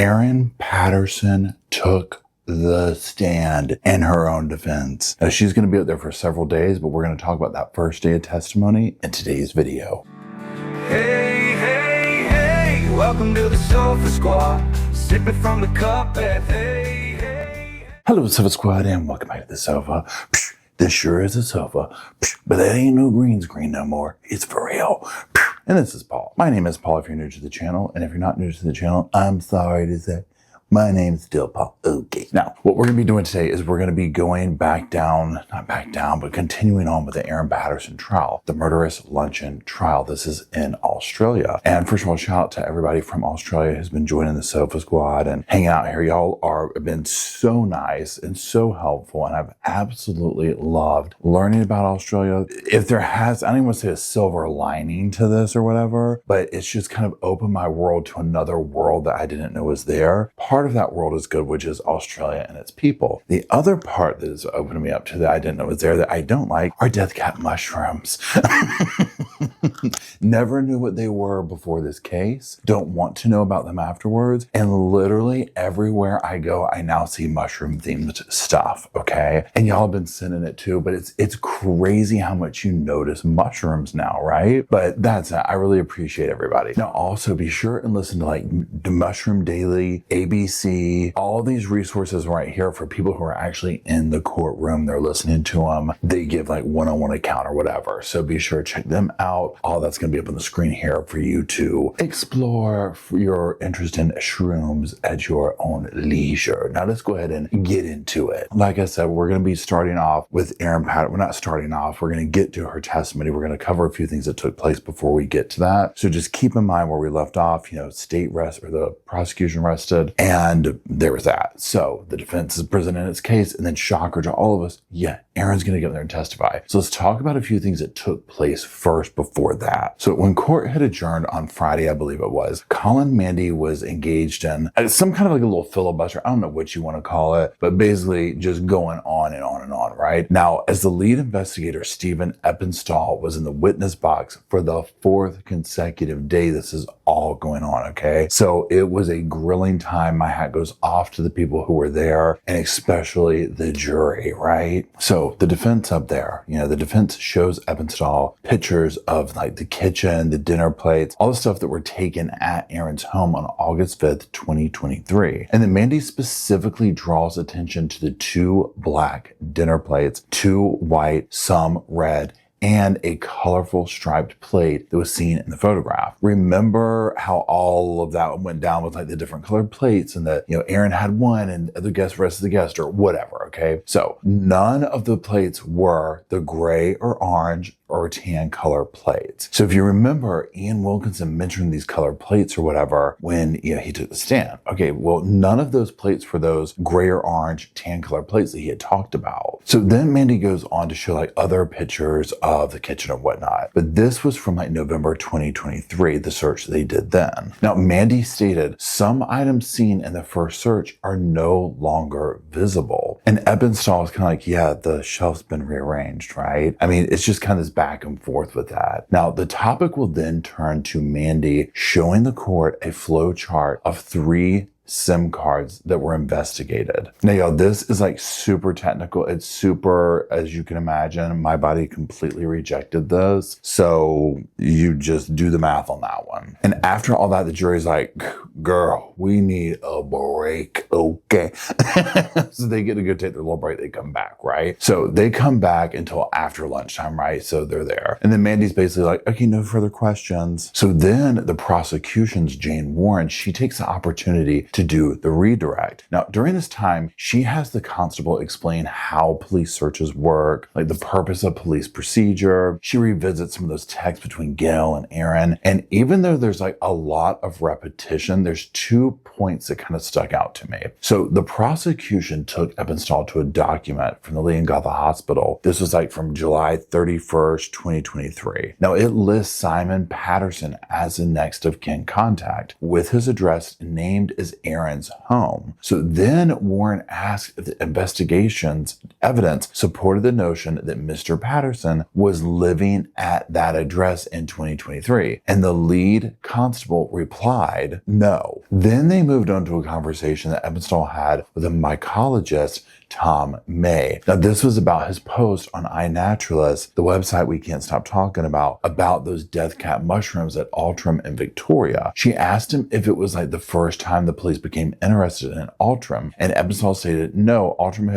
Erin Patterson took the stand in her own defense. Now, she's going to be out there for several days, but we're going to talk about that first day of testimony in today's video. Hey, hey, hey, welcome to the Sofa Squad, sipping from the cup at hey, hey. Hello, Sofa Squad, and welcome back to the sofa. This sure is a sofa, but that ain't no green screen no more. It's for real. And this is Paul. My name is Paul if you're new to the channel, and if you're not new to the channel, I'm sorry to say, my name's still Paul. Okay. Now, what we're going to be doing today is we're going to be going not back down, but continuing on with the Erin Patterson trial, the murderous luncheon trial. This is in Australia. And first of all, shout out to everybody from Australia who's been joining the Sofa Squad and hanging out here. Y'all have been so nice and so helpful, and I've absolutely loved learning about Australia. If there has, I don't even want to say a silver lining to this or whatever, but it's just kind of opened my world to another world that I didn't know was there. Part of that world is good, which is Australia and its people. The other part that is opening me up to that I didn't know was there that I don't like are death cap mushrooms. Never knew what they were before this case. Don't want to know about them afterwards. And literally everywhere I go, I now see mushroom themed stuff. Okay. And y'all have been sending it too, but it's crazy how much you notice mushrooms now, right? But that's it. I really appreciate everybody. Now also be sure and listen to like the Mushroom Daily, ABC, all these resources right here for people who are actually in the courtroom. They're listening to them. They give like one-on-one account or whatever. So be sure to check them out. All that's going to be up on the screen here for you to explore for your interest in shrooms at your own leisure. Now let's go ahead and get into it. Like I said, we're going to be starting off with Erin Patterson. We're not starting off. We're going to get to her testimony. We're going to cover a few things that took place before we get to that. So just keep in mind where we left off. You know, state rest or the prosecution rested, and there was that. So the defense is presenting its case, and then shocker to all of us, yeah, Erin's going to get in there and testify. So let's talk about a few things that took place first before that. So when court had adjourned on Friday, I believe it was, Colin Mandy was engaged in some kind of like a little filibuster. I don't know what you want to call it, but basically just going on and on and on, right? Now, as the lead investigator, Stephen Eppenstall, was in the witness box for the fourth consecutive day this is all going on, okay? So it was a grilling time. My hat goes off to the people who were there, and especially the jury, right? So the defense up there, you know, the defense shows Eppenstall pictures of like the kitchen, the dinner plates, all the stuff that were taken at Erin's home on August 5th, 2023. And then Mandy specifically draws attention to the two black dinner plates, two white, some red, and a colorful striped plate that was seen in the photograph. Remember how all of that went down with like the different colored plates, and that, you know, Erin had one and the rest of the guests or whatever, okay? So none of the plates were the gray or orange or tan color plates. So if you remember, Ian Wilkinson mentioned these colored plates or whatever when, you know, he took the stand. Okay, well, none of those plates were those gray or orange tan color plates that he had talked about. So then Mandy goes on to show like other pictures of the kitchen and whatnot. But this was from like November 2023, the search they did then. Now, Mandy stated some items seen in the first search are no longer visible. And Eppenstall is kind of like, yeah, the shelf's been rearranged, right? I mean, it's just kind of this back and forth with that. Now, the topic will then turn to Mandy showing the court a flow chart of 3 SIM cards that were investigated. Now, y'all, this is like super technical. It's super, as you can imagine, my body completely rejected this. So you just do the math on that one. And after all that, the jury's like, girl, we need a break. Okay. So they get to go take their little break. They come back, right? So they come back until after lunchtime, right? So they're there. And then Mandy's basically like, okay, no further questions. So then the prosecution's Jane Warren, she takes the opportunity to do the redirect. Now, during this time, she has the constable explain how police searches work, like the purpose of police procedure. She revisits some of those texts between Gail and Erin. And even though there's like a lot of repetition, there's 2 points that kind of stuck out to me. So the prosecution took Eppenstall to a document from the Leongatha Hospital. This was like from July 31st, 2023. Now, it lists Simon Patterson as the next of kin contact with his address named as Erin's home. So then Warren asked if the investigation's evidence supported the notion that Mr. Patterson was living at that address in 2023. And the lead constable replied, no. Then they moved on to a conversation that Ebenstall had with a mycologist, Tom May. Now, this was about his post on iNaturalist, the website we can't stop talking about those death cap mushrooms at Altram in Victoria. She asked him if it was like the first time the police became interested in Altram, and Ebenstall stated no, Altram had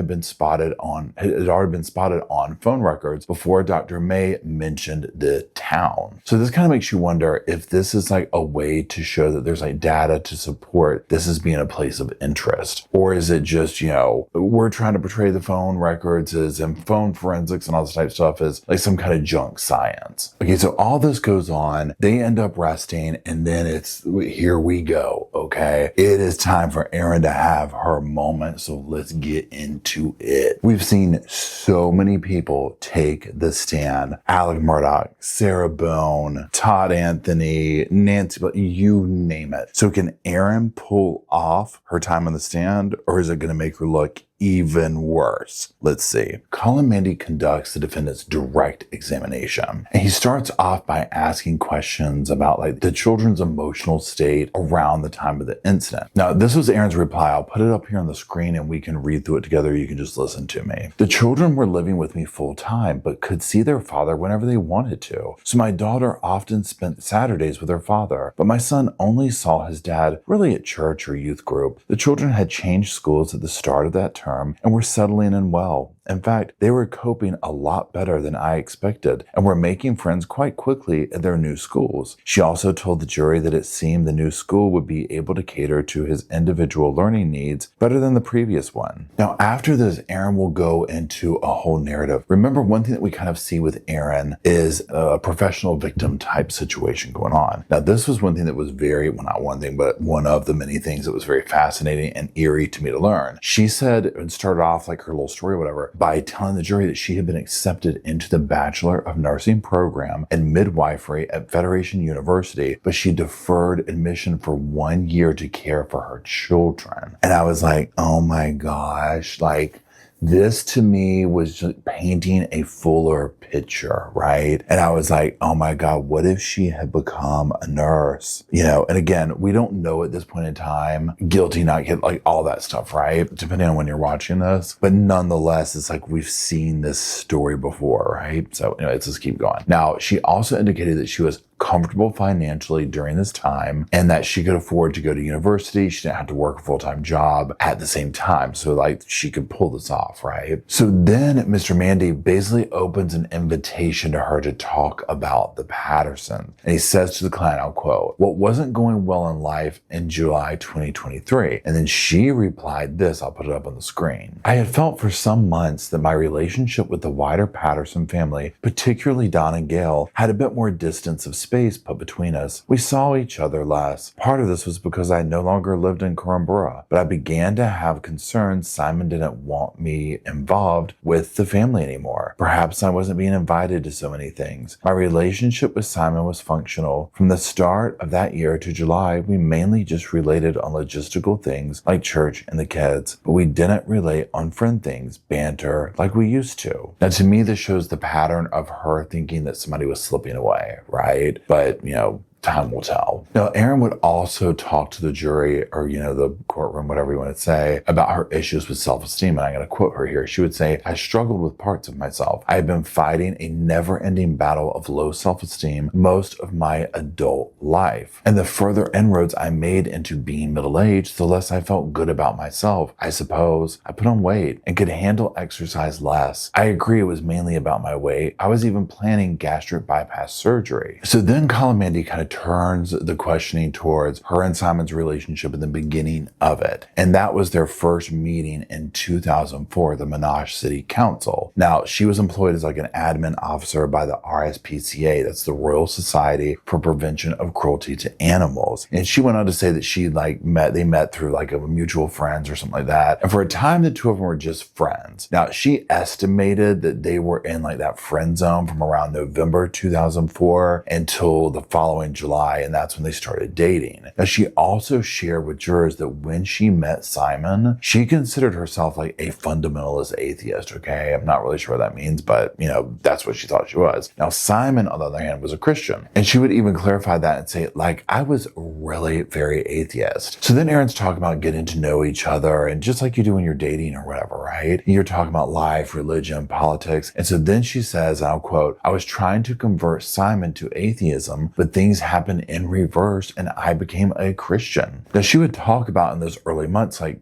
already been spotted on phone records before Dr. May mentioned the town. So this kind of makes you wonder if this is like a way to show that there's like data to support this as being a place of interest, or is it just, we're trying to portray the phone records as and phone forensics and all this type of stuff as like some kind of junk science. Okay, so all this goes on. They end up resting, and then here we go. Okay, it is time for Erin to have her moment. So let's get into it. We've seen so many people take the stand: Alec Murdoch, Sarah Bone, Todd Anthony, Nancy, you name it. So can Erin pull off her time on the stand, or is it going to make her look even worse? Let's see. Colin Mandy conducts the defendant's direct examination, and he starts off by asking questions about like the children's emotional state around the time of the incident. Now, this was Erin's reply. I'll put it up here on the screen and we can read through it together. You can just listen to me. The children were living with me full time, but could see their father whenever they wanted to. So my daughter often spent Saturdays with her father, but my son only saw his dad really at church or youth group. The children had changed schools at the start of that term and were settling in well. In fact, they were coping a lot better than I expected and were making friends quite quickly at their new schools. She also told the jury that it seemed the new school would be able to cater to his individual learning needs better than the previous one. Now, after this, Erin will go into a whole narrative. Remember, one thing that we kind of see with Erin is a professional victim type situation going on. Now, this was one thing that was not one thing, but one of the many things that was very fascinating and eerie to me to learn. She said, and started off like her little story or whatever, by telling the jury that she had been accepted into the Bachelor of Nursing program and midwifery at Federation University, but she deferred admission for 1 year to care for her children. And I was like, oh my gosh, like, this to me was just painting a fuller picture, right? And I was like, oh my God, what if she had become a nurse? And again, we don't know at this point in time, guilty, not guilty, like all that stuff, right? Depending on when you're watching this. But nonetheless, it's like we've seen this story before, right? So let's just keep going. Now, she also indicated that she was comfortable financially during this time and that she could afford to go to university. She didn't have to work a full-time job at the same time. So like she could pull this off, right? So then Mr. Mandy basically opens an invitation to her to talk about the Patterson. And he says to the client, I'll quote, "What wasn't going well in life in July 2023. And then she replied this, I'll put it up on the screen. "I had felt for some months that my relationship with the wider Patterson family, particularly Don and Gail, had a bit more distance of space put between us. We saw each other less. Part of this was because I no longer lived in Corambura, but I began to have concerns Simon didn't want me involved with the family anymore. Perhaps I wasn't being invited to so many things. My relationship with Simon was functional. From the start of that year to July, we mainly just related on logistical things like church and the kids, but we didn't relate on friend things, banter, like we used to." Now, to me, this shows the pattern of her thinking that somebody was slipping away, right? But, time will tell. Now, Erin would also talk to the jury or, the courtroom, whatever you want to say, about her issues with self-esteem. And I'm going to quote her here. She would say, "I struggled with parts of myself. I have been fighting a never-ending battle of low self-esteem most of my adult life. And the further inroads I made into being middle-aged, the less I felt good about myself. I suppose I put on weight and could handle exercise less. I agree it was mainly about my weight. I was even planning gastric bypass surgery." So then Colin Mandy kind of turns the questioning towards her and Simon's relationship in the beginning of it. And that was their first meeting in 2004, the Monash City Council. Now, she was employed as like an admin officer by the RSPCA, that's the Royal Society for Prevention of Cruelty to Animals. And she went on to say that they met through like a mutual friends or something like that. And for a time, the two of them were just friends. Now, she estimated that they were in like that friend zone from around November 2004 until the following July, and that's when they started dating. Now, she also shared with jurors that when she met Simon, she considered herself like a fundamentalist atheist, okay? I'm not really sure what that means, but, that's what she thought she was. Now, Simon, on the other hand, was a Christian, and she would even clarify that and say, like, I was really very atheist. So then Erin's talking about getting to know each other, and just like you do when you're dating or whatever, right? You're talking about life, religion, politics. And so then she says, and I'll quote, I was trying to convert Simon to atheism, but things happened in reverse and I became a Christian. Now, she would talk about in those early months, like,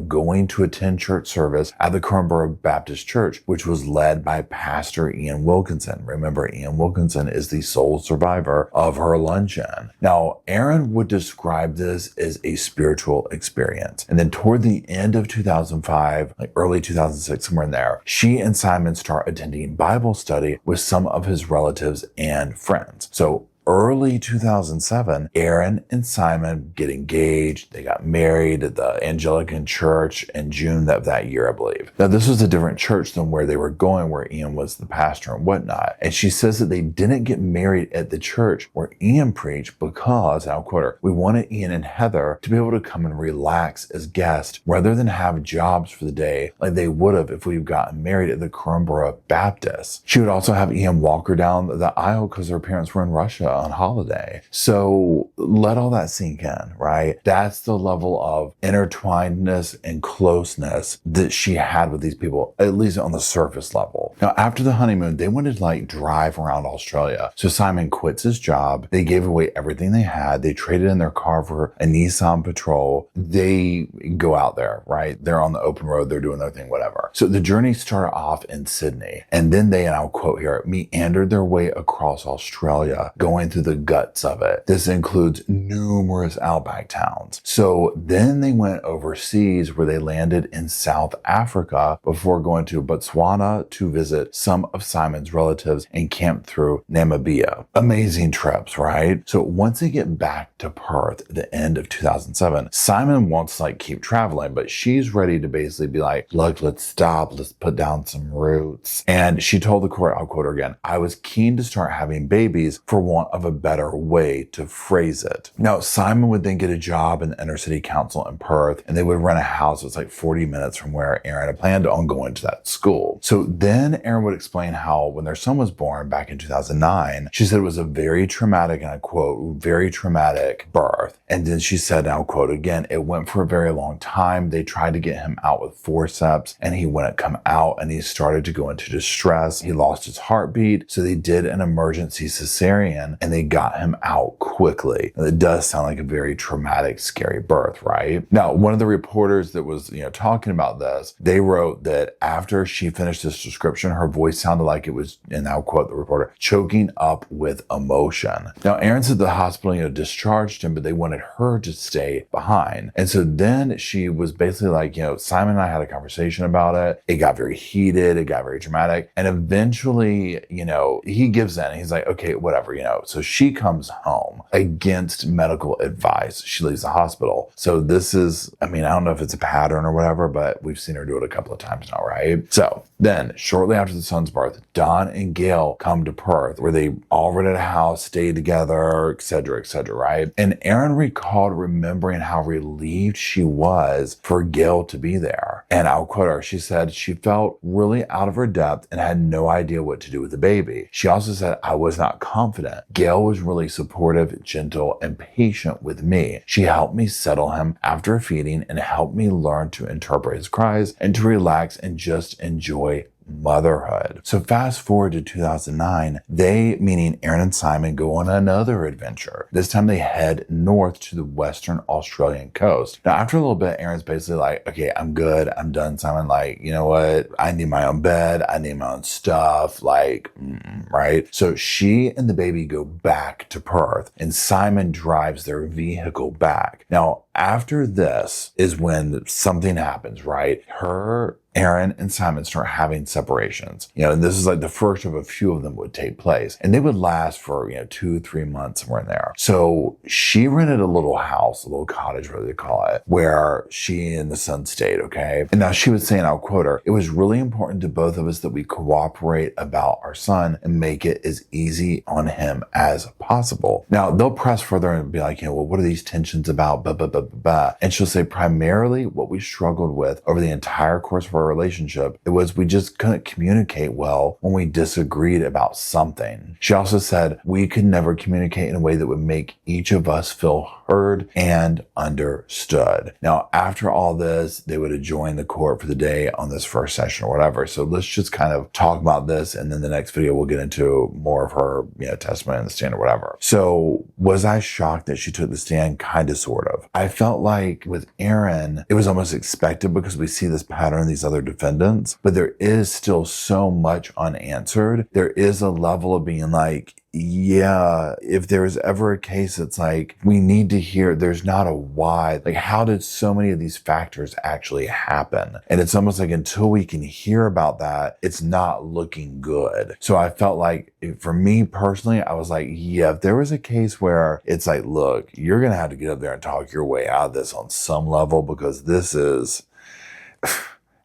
going to attend church service at the Cornborough Baptist Church, which was led by Pastor Ian Wilkinson. Remember, Ian Wilkinson is the sole survivor of her luncheon. Now, Erin would describe this as a spiritual experience. And then toward the end of 2005, like early 2006, somewhere in there, she and Simon start attending Bible study with some of his relatives and friends. So early 2007, Erin and Simon get engaged. They got married at the Anglican church in June of that year, I believe. Now, this was a different church than where they were going, where Ian was the pastor and whatnot. And she says that they didn't get married at the church where Ian preached because, and I'll quote her, we wanted Ian and Heather to be able to come and relax as guests rather than have jobs for the day like they would have if we'd gotten married at the Cornborough Baptist. She would also have Ian walk her down the aisle because her parents were in Russia on holiday. So let all that sink in, right? That's the level of intertwinedness and closeness that she had with these people, at least on the surface level. Now, after the honeymoon, they wanted to like drive around Australia. So Simon quits his job. They gave away everything they had. They traded in their car for a Nissan Patrol. They go out there, right? They're on the open road. They're doing their thing, whatever. So the journey started off in Sydney. And then they, and I'll quote here, meandered their way across Australia, going through the guts of it. This includes numerous outback towns. So then they went overseas where they landed in South Africa before going to Botswana to visit some of Simon's relatives and camp through Namibia. Amazing trips, right? So once they get back to Perth at the end of 2007, Simon wants to like keep traveling, but she's ready to basically be like, look, let's stop. Let's put down some roots. And she told the court, I'll quote her again, I was keen to start having babies for want of a better way to phrase it. Now, Simon would then get a job in the inner city council in Perth, and they would rent a house that's like 40 minutes from where Erin had planned on going to that school. So then Erin would explain how when their son was born back in 2009, she said it was a very traumatic, and I quote, very traumatic birth. And then she said, and I'll quote again, it went for a very long time. They tried to get him out with forceps, and he wouldn't come out, and he started to go into distress. He lost his heartbeat. So they did an emergency cesarean, and they got him out quickly. And it does sound like a very traumatic, scary birth, right? Now, one of the reporters that was, talking about this, they wrote that after she finished this description, her voice sounded like it was, and I'll quote the reporter, choking up with emotion. Now, Erin said the hospital, discharged him, but they wanted her to stay behind. And so then she was basically like, Simon and I had a conversation about it. It got very heated. It got very dramatic. And eventually, he gives in. He's like, okay, whatever, So she comes home against medical advice. She leaves the hospital. So this is, I don't know if it's a pattern or whatever, but we've seen her do it a couple of times now, right? So then shortly after the son's birth, Don and Gail come to Perth where they all rented a house, stayed together, et cetera, right? And Erin recalled remembering how relieved she was for Gail to be there. And I'll quote her. She said she felt really out of her depth and had no idea what to do with the baby. She also said, I was not confident. Gail was really supportive, gentle, and patient with me. She helped me settle him after feeding and helped me learn to interpret his cries and to relax and just enjoy motherhood. So fast forward to 2009, they, meaning Erin and Simon, go on another adventure. This time they head north to the Western Australian coast. Now, after a little bit, Erin's basically like, okay, I'm good. I'm done. Simon, like, you know what? I need my own bed. I need my own stuff. Right? So she and the baby go back to Perth and Simon drives their vehicle back. Now, after this is when something happens, right? Her Erin and Simon start having separations. And this is like the first of a few of them would take place. And they would last for, 2-3 months, somewhere in there. So she rented a little house, a little cottage, whatever they call it, where she and the son stayed, okay? And now she was saying, I'll quote her, "It was really important to both of us that we cooperate about our son and make it as easy on him as possible." Now, they'll press further and be like, well, what are these tensions about? Blah, blah, blah, blah, blah. And she'll say, primarily what we struggled with over the entire course of our relationship, it was we just couldn't communicate well when we disagreed about something. She also said, we could never communicate in a way that would make each of us feel heard and understood. Now, after all this, they would adjourn the court for the day on this first session or whatever. So let's just kind of talk about this. And then the next video, we'll get into more of her, testimony on the stand or whatever. So was I shocked that she took the stand? Kind of, sort of. I felt like with Erin, it was almost expected because we see this pattern in these other defendants, but there is still so much unanswered. There is a level of being like, yeah, if there's ever a case that's like, we need to hear, there's not a why. Like, how did so many of these factors actually happen? And it's almost like until we can hear about that, it's not looking good. So I felt like, for me personally, I was like, yeah, if there was a case where it's like, look, you're going to have to get up there and talk your way out of this on some level, because this is,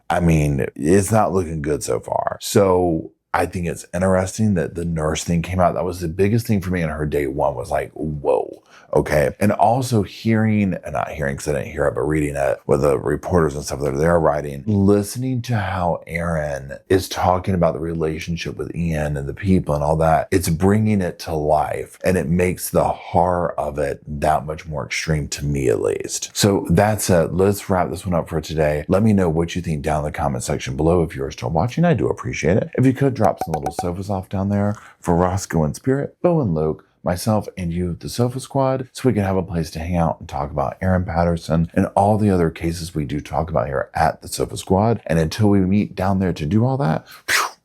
I mean, it's not looking good so far. So I think it's interesting that the nurse thing came out. That was the biggest thing for me in her day one, was like, whoa, okay. And also not hearing because I didn't hear it, but reading it with the reporters and stuff that they're writing, listening to how Erin is talking about the relationship with Ian and the people and all that, it's bringing it to life, and it makes the horror of it that much more extreme, to me at least. So that's it. Let's wrap this one up for today. Let me know what you think down in the comment section below. If you're still watching, I do appreciate it. If you could drop some little sofas off down there for Rosco and Spirit, Bo and Luke, myself and you, the Sofa Squad, so we can have a place to hang out and talk about Erin Patterson and all the other cases we do talk about here at the Sofa Squad. And until we meet down there to do all that,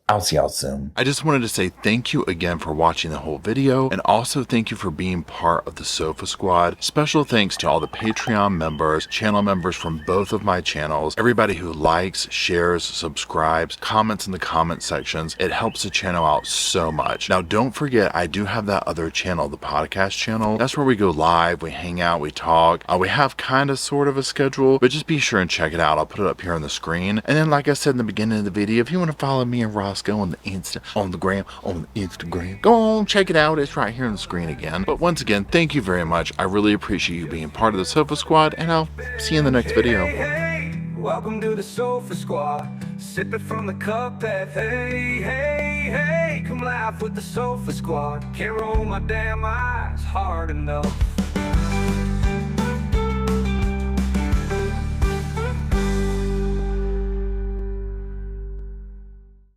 I'll see y'all soon. I just wanted to say thank you again for watching the whole video, and also thank you for being part of the Sofa Squad. Special thanks to all the Patreon members, channel members from both of my channels, everybody who likes, shares, subscribes, comments in the comment sections. It helps the channel out so much. Now, don't forget, I do have that other channel, the podcast channel. That's where we go live, we hang out, we talk. We have kind of sort of a schedule, but just be sure and check it out. I'll put it up here on the screen. And then, like I said in the beginning of the video, if you want to follow me and Rosco on the Instagram, go on, check it out. It's right here on the screen again. But once again, thank you very much. I really appreciate you being part of the Sofa Squad, and I'll see you in the next video. Hey, welcome to the Sofa Squad, sipping from the cup that, hey, come laugh with the Sofa Squad. Can't roll my damn eyes hard enough.